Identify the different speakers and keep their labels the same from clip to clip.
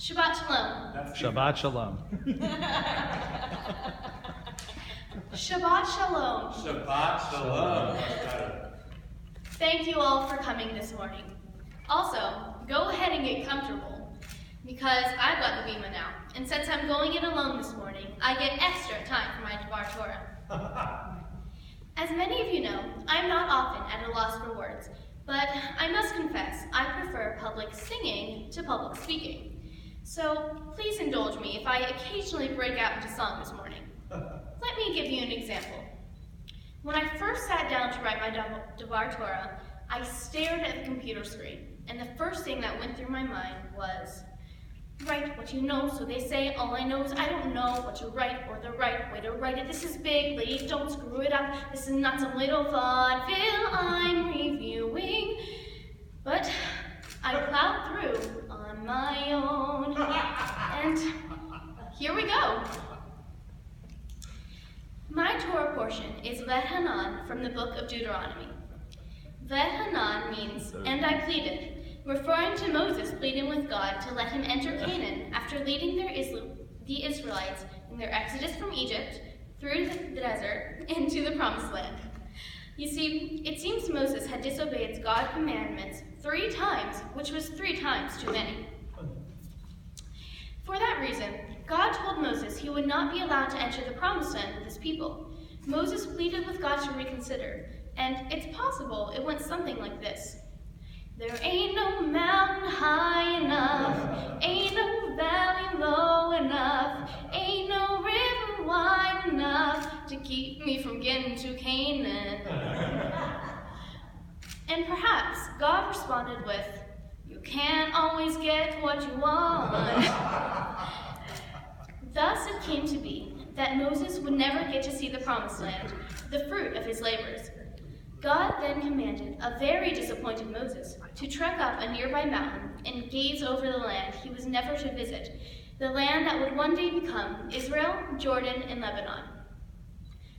Speaker 1: Shabbat Shalom.
Speaker 2: Shabbat Shalom.
Speaker 1: Shabbat Shalom.
Speaker 3: Shabbat Shalom.
Speaker 1: Thank you all for coming this morning. Also, go ahead and get comfortable because I've got the bima now. And since I'm going in alone this morning, I get extra time for my Dvar Torah. As many of you know, I'm not often at a loss for words, but I must confess I prefer public singing to public speaking. So please indulge me if I occasionally break out into song this morning. Let me give you an example. When I first sat down to write my Dvar Torah, I stared at the computer screen, and the first thing that went through my mind was, write what you know, so they say. All I know is I don't know what to write or the right way to write it. This is big, lady, don't screw it up. This is not some little vaudeville I'm reviewing. But I plowed through on my own, and here we go. My Torah portion is Ve'hanan from the book of Deuteronomy. Ve'hanan means, and I pleaded, referring to Moses pleading with God to let him enter Canaan after leading the Israelites in their exodus from Egypt through the desert into the promised land. You see, it seems Moses had disobeyed God's commandments 3 times, which was 3 times too many. For that reason, God told Moses he would not be allowed to enter the promised land with his people. Moses pleaded with God to reconsider, and it's possible it went something like this. There ain't no mountain high enough, ain't no valley low enough, ain't no river wide enough to keep me from getting to Canaan. And perhaps God responded with, you can't always get what you want. Thus it came to be that Moses would never get to see the promised land, the fruit of his labors. God then commanded a very disappointed Moses to trek up a nearby mountain and gaze over the land he was never to visit, the land that would one day become Israel, Jordan, and Lebanon.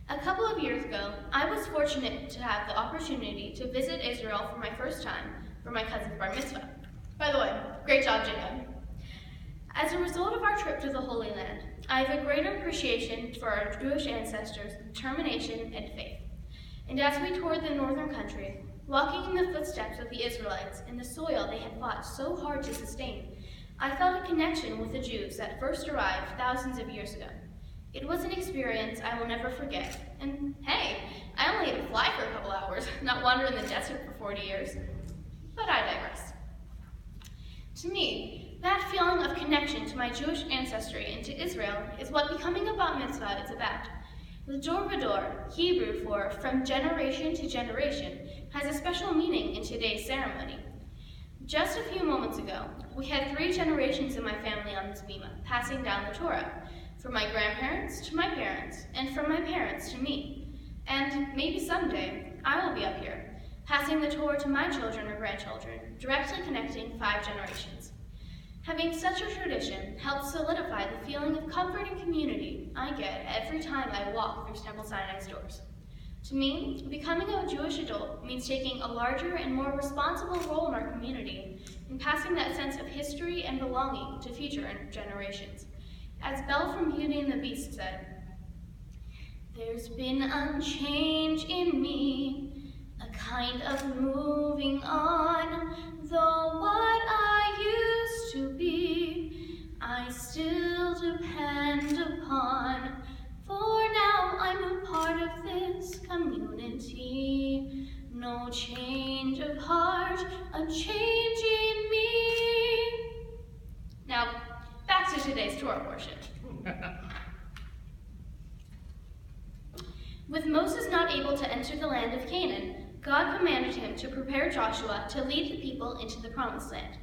Speaker 1: A couple of years ago, I was fortunate to have the opportunity to visit Israel for my first time for my cousin's bar mitzvah. By the way, great job, Jacob. As a result of our trip to the Holy Land, I have a greater appreciation for our Jewish ancestors' determination and faith. And as we toured the northern country, walking in the footsteps of the Israelites in the soil they had fought so hard to sustain, I felt a connection with the Jews that first arrived thousands of years ago. It was an experience I will never forget. And hey, I only had to fly for a couple hours, not wander in the desert for 40 years. But I digress. To me, that feeling of connection to my Jewish ancestry and to Israel is what becoming a bat mitzvah is about. The dor v'dor, Hebrew for from generation to generation, has a special meaning in today's ceremony. Just a few moments ago, we had 3 generations in my family on this bima, passing down the Torah, from my grandparents to my parents, and from my parents to me. And maybe someday, I will be up here, passing the Torah to my children or grandchildren, directly connecting 5 generations. Having such a tradition helps solidify the feeling of comfort and community I get every time I walk through Temple Sinai's doors. To me, becoming a Jewish adult means taking a larger and more responsible role in our community and passing that sense of history and belonging to future generations. As Belle from Beauty and the Beast said, there's been a change in me, a kind of moving on, though what I used to be, I still depend upon, for now I'm a part of this community. No change of heart, a change in me. Now, back to today's Torah portion. With Moses not able to enter the land of Canaan, God commanded him to prepare Joshua to lead the people into the promised land.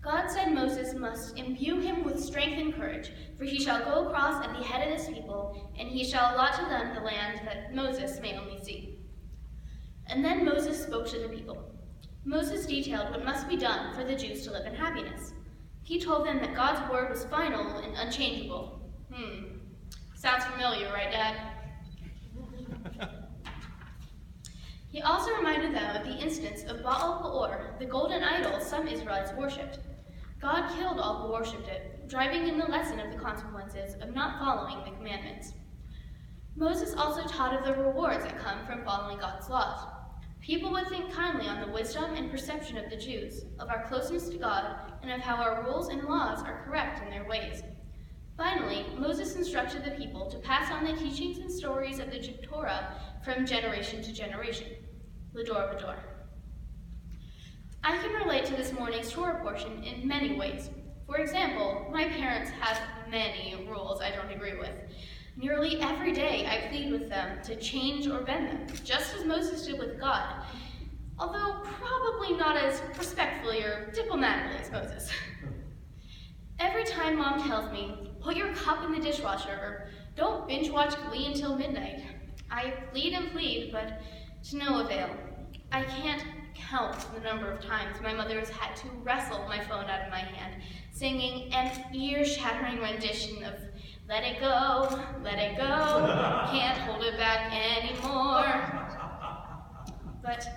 Speaker 1: God said Moses must imbue him with strength and courage, for he shall go across at the head of this people, and he shall allot to them the land that Moses may only see. And then Moses spoke to the people. Moses detailed what must be done for the Jews to live in happiness. He told them that God's word was final and unchangeable. Sounds familiar, right, Dad? He also reminded them of the instance of Baal Peor, the golden idol some Israelites worshipped. God killed all who worshipped it, driving in the lesson of the consequences of not following the commandments. Moses also taught of the rewards that come from following God's laws. People would think kindly on the wisdom and perception of the Jews, of our closeness to God, and of how our rules and laws are correct in their ways. Finally, Moses instructed the people to pass on the teachings and stories of the Torah from generation to generation, l'dor v'dor. I can relate to this morning's Torah portion in many ways. For example, my parents have many rules I don't agree with. Nearly every day I plead with them to change or bend them, just as Moses did with God, although probably not as respectfully or diplomatically as Moses. Every time Mom tells me, put your cup in the dishwasher, or don't binge watch Glee until midnight, I plead and plead, but to no avail. I can't count the number of times my mother has had to wrestle my phone out of my hand, singing an ear-shattering rendition of let it go, can't hold it back anymore. But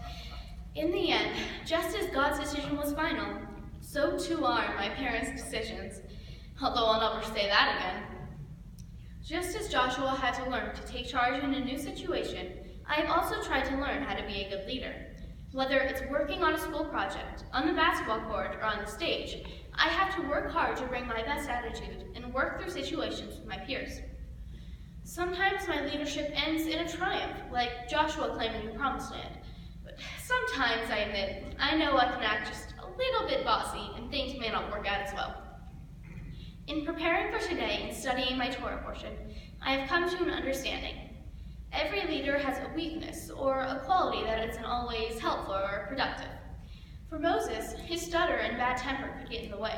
Speaker 1: in the end, just as God's decision was final, so too are my parents' decisions, although I'll never say that again. Just as Joshua had to learn to take charge in a new situation, I have also tried to learn how to be a good leader. Whether it's working on a school project, on the basketball court, or on the stage, I have to work hard to bring my best attitude and work through situations with my peers. Sometimes my leadership ends in a triumph, like Joshua claiming the promised land. But sometimes, I admit, I know I can act just a little bit bossy and things may not work out as well. In preparing for today and studying my Torah portion, I have come to an understanding. Every leader has a weakness or a quality that isn't always helpful or productive. For Moses, his stutter and bad temper could get in the way.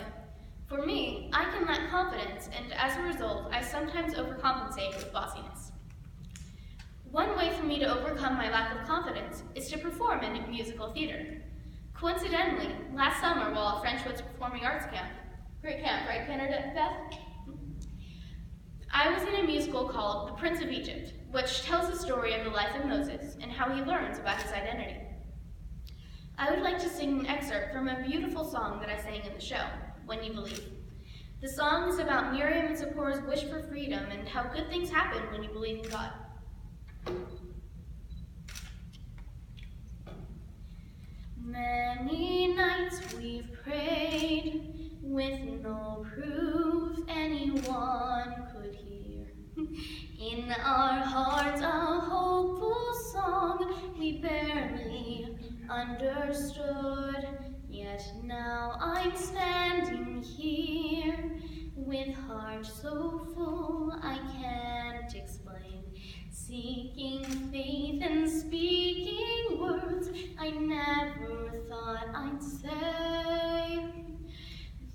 Speaker 1: For me, I can lack confidence, and as a result, I sometimes overcompensate with bossiness. One way for me to overcome my lack of confidence is to perform in musical theater. Coincidentally, last summer while Frenchwood's Performing Arts Camp, great camp, right, Beth? I was in a musical called The Prince of Egypt, which tells the story of the life of Moses and how he learns about his identity. I would like to sing an excerpt from a beautiful song that I sang in the show, When You Believe. The song is about Miriam and Zipporah's wish for freedom and how good things happen when you believe in God. Many nights we've prayed with no proof anyone could hear. In our hearts a hopeful song we barely understood. Yet now I'm standing here with heart so full I can't explain, seeking faith and speaking words I never thought I'd say.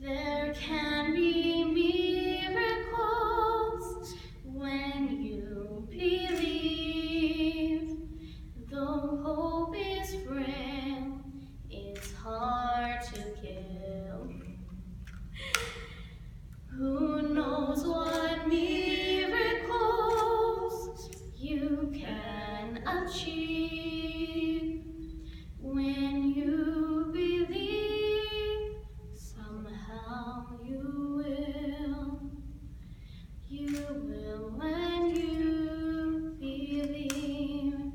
Speaker 1: There can be miracles when you believe, though hope is frail, it's hard to kill. Who knows what miracles you can achieve when you believe, somehow you will when you believe.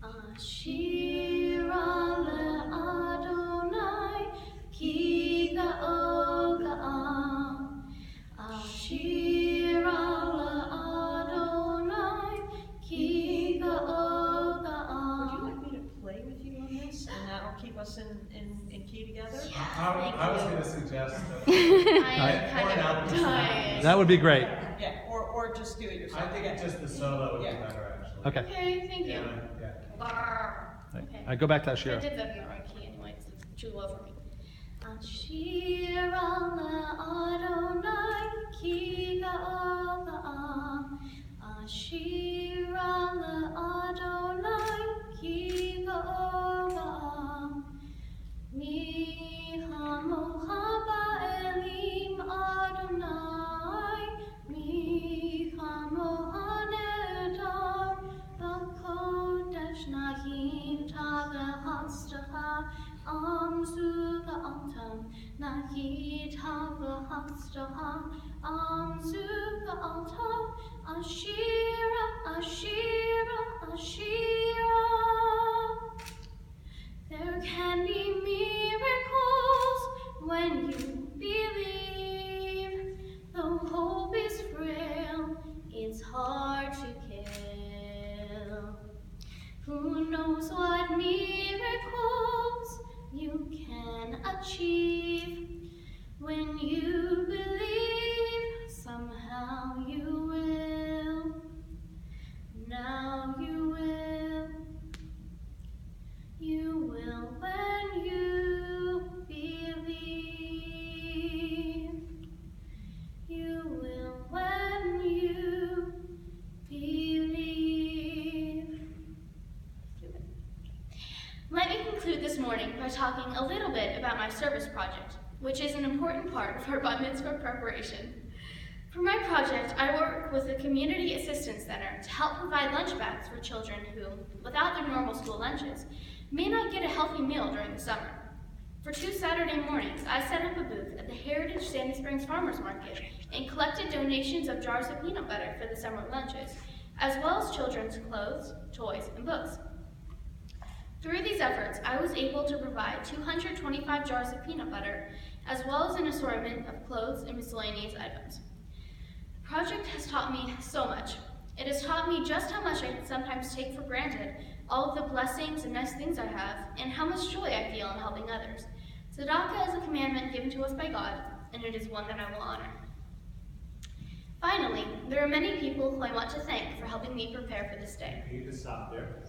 Speaker 1: Ashir Adonai ki ga'al ga'al. Ashir Adonai ki ga'al ga'al.
Speaker 2: Would you like me to play with you on this, and that'll keep us in key together?
Speaker 1: Yes,
Speaker 3: I was going to suggest that.
Speaker 4: That would be great.
Speaker 2: Yeah, or just do it yourself.
Speaker 3: I think just the solo would be better, actually.
Speaker 4: Okay.
Speaker 1: Okay, thank you.
Speaker 3: Yeah.
Speaker 1: Okay.
Speaker 4: Go back to
Speaker 1: I
Speaker 4: Ashira.
Speaker 1: did that in the wrong key anyway, because it's too low for me. Ashir Adonai ki ga'al ga'al. Ashir Adonai ki ga'al ga'al. Mi hamocha ba'elim Adonai. Mi hamocha nedar b'kodesh nahim ta v'hastacha amzu v'amtam nahim Ich habe Hamsterhang am Superaltar. Ashira, Ashira, Ashira. There can be miracles when you believe. Though hope is frail, it's hard to kill. Who knows what miracles you can achieve? When you believe, somehow you will. Now you will. You will when you believe. You will when you believe. Let me conclude this morning by talking a little bit about my service project, which is an important part of our bat mitzvah preparation. For my project, I work with a community assistance center to help provide lunch bags for children who, without their normal school lunches, may not get a healthy meal during the summer. For 2 Saturday mornings, I set up a booth at the Heritage Sandy Springs Farmers Market and collected donations of jars of peanut butter for the summer lunches, as well as children's clothes, toys, and books. Through these efforts, I was able to provide 225 jars of peanut butter, as well as an assortment of clothes and miscellaneous items. The project has taught me so much. It has taught me just how much I sometimes take for granted, all of the blessings and nice things I have, and how much joy I feel in helping others. Tzedakah is a commandment given to us by God, and it is one that I will honor. Finally, there are many people who I want to thank for helping me prepare for this day.
Speaker 3: You need to stop there.